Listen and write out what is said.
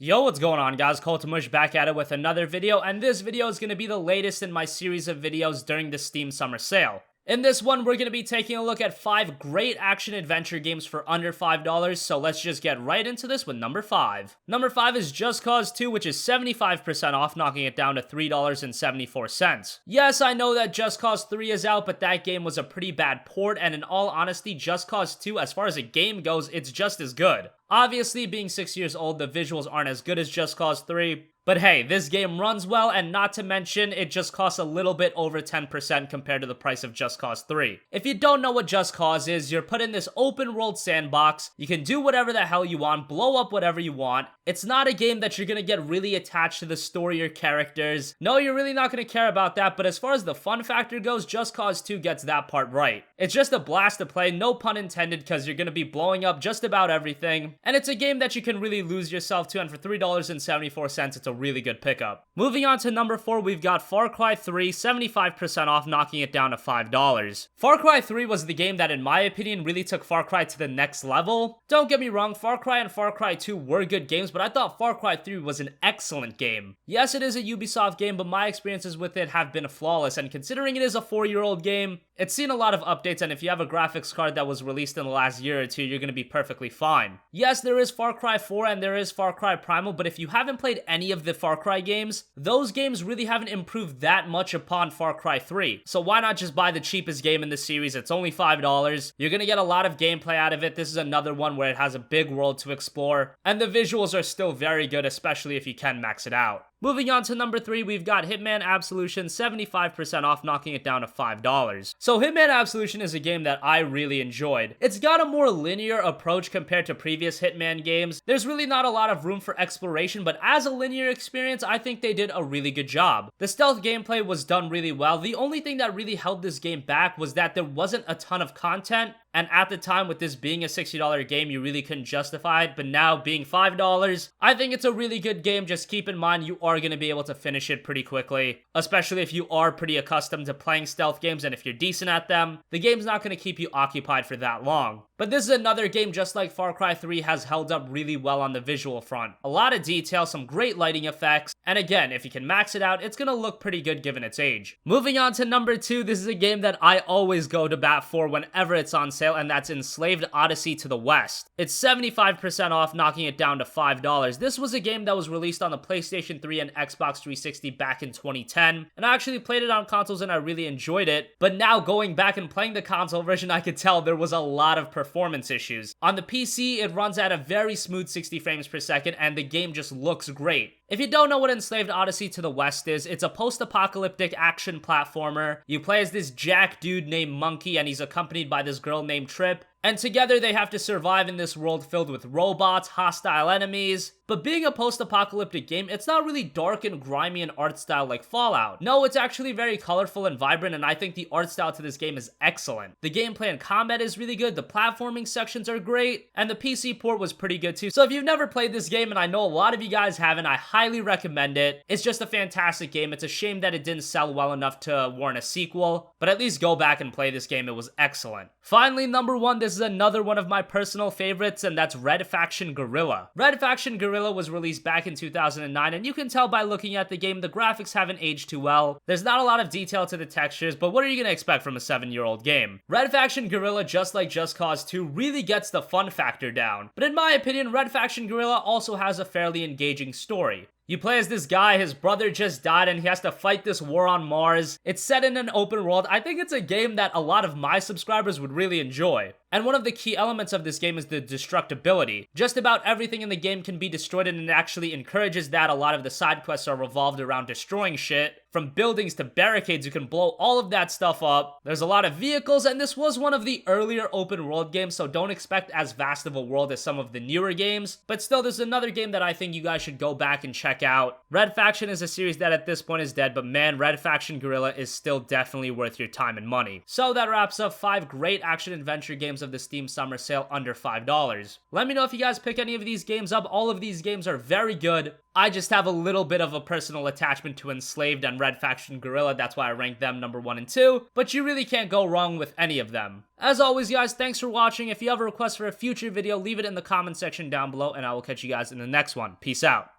Yo, what's going on guys? CultofMush back at it with another video, and this video is going to be the latest in my series of videos during the Steam Summer Sale. In this one, we're going to be taking a look at 5 great action-adventure games for under $5, so let's just get right into this with number 5. Number 5 is Just Cause 2, which is 75% off, knocking it down to $3.74. Yes, I know that Just Cause 3 is out, but that game was a pretty bad port, and in all honesty, Just Cause 2, as far as a game goes, it's just as good. Obviously, being 6 years old, the visuals aren't as good as Just Cause 3, but hey, this game runs well, and not to mention, it just costs a little bit over 10% compared to the price of Just Cause 3. If you don't know what Just Cause is, you're put in this open world sandbox, you can do whatever the hell you want, blow up whatever you want. It's not a game that you're gonna get really attached to the story or characters. No, you're really not gonna care about that, but as far as the fun factor goes, Just Cause 2 gets that part right. It's just a blast to play, no pun intended, because you're gonna be blowing up just about everything, and it's a game that you can really lose yourself to, and for $3.74, it's a really good pickup. Moving on to number 4, we've got Far Cry 3, 75% off, knocking it down to $5. Far Cry 3 was the game that, in my opinion, really took Far Cry to the next level. Don't get me wrong, Far Cry and Far Cry 2 were good games, but I thought Far Cry 3 was an excellent game. Yes, it is a Ubisoft game, but my experiences with it have been flawless, and considering it is a 4-year-old game, it's seen a lot of updates, and if you have a graphics card that was released in the last year or two, you're gonna be perfectly fine. Yes, there is Far Cry 4 and there is Far Cry Primal, but if you haven't played any of the Far Cry games, those games really haven't improved that much upon Far Cry 3. So why not just buy the cheapest game in the series? It's only $5. You're gonna get a lot of gameplay out of it. This is another one where it has a big world to explore, and the visuals are still very good, especially if you can max it out. Moving on to number 3, we've got Hitman Absolution, 75% off, knocking it down to $5. So Hitman Absolution is a game that I really enjoyed. It's got a more linear approach compared to previous Hitman games. There's really not a lot of room for exploration, but as a linear experience, I think they did a really good job. The stealth gameplay was done really well. The only thing that really held this game back was that there wasn't a ton of content, and at the time, with this being a $60 game, you really couldn't justify it, but now being $5, I think it's a really good game. Just keep in mind, you are going to be able to finish it pretty quickly, especially if you are pretty accustomed to playing stealth games, and if you're decent at them, the game's not going to keep you occupied for that long. But this is another game, just like Far Cry 3, has held up really well on the visual front. A lot of detail, some great lighting effects, and again, if you can max it out, it's going to look pretty good given its age. Moving on to number 2, this is a game that I always go to bat for whenever it's on sale, and that's Enslaved Odyssey to the West. It's 75% off, knocking it down to $5. This was a game that was released on the PlayStation 3 and Xbox 360 back in 2010, and I actually played it on consoles and I really enjoyed it, but now going back and playing the console version, I could tell there was a lot of performance issues. On the PC, it runs at a very smooth 60 frames per second, and the game just looks great. If you don't know what Enslaved Odyssey to the West is, it's a post-apocalyptic action platformer. You play as this jack dude named Monkey, and he's accompanied by this girl named Trip, and together they have to survive in this world filled with robots, hostile enemies. But being a post-apocalyptic game, it's not really dark and grimy in art style like Fallout. No, it's actually very colorful and vibrant, and I think the art style to this game is excellent. The gameplay and combat is really good, the platforming sections are great, and the PC port was pretty good too. So if you've never played this game, and I know a lot of you guys haven't, I highly recommend it. It's just a fantastic game. It's a shame that it didn't sell well enough to warrant a sequel, but at least go back and play this game. It was excellent. Finally, number 1, this is another one of my personal favorites, and that's Faction Guerrilla. Faction Guerrilla was released back in 2009, and you can tell by looking at the game, the graphics haven't aged too well. There's not a lot of detail to the textures, but what are you going to expect from a 7-year-old game? Faction Guerrilla, just like Just Cause 2, really gets the fun factor down. But in my opinion, Faction Guerrilla also has a fairly engaging story. You play as this guy, his brother just died, and he has to fight this war on Mars. It's set in an open world. I think it's a game that a lot of my subscribers would really enjoy. And one of the key elements of this game is the destructibility. Just about everything in the game can be destroyed, and it actually encourages that. A lot of the side quests are revolved around destroying shit. From buildings to barricades, you can blow all of that stuff up. There's a lot of vehicles, and this was one of the earlier open world games, so don't expect as vast of a world as some of the newer games. But still, there's another game that I think you guys should go back and check out. Faction is a series that at this point is dead, but man, Faction Guerrilla is still definitely worth your time and money. So that wraps up 5 great action-adventure games games of the Steam Summer Sale under $5. Let me know if you guys pick any of these games up. All of these games are very good. I just have a little bit of a personal attachment to Enslaved and Red Faction Guerrilla. That's why I rank them number 1 and 2. But you really can't go wrong with any of them. As always, guys, thanks for watching. If you have a request for a future video, leave it in the comment section down below, and I will catch you guys in the next one. Peace out.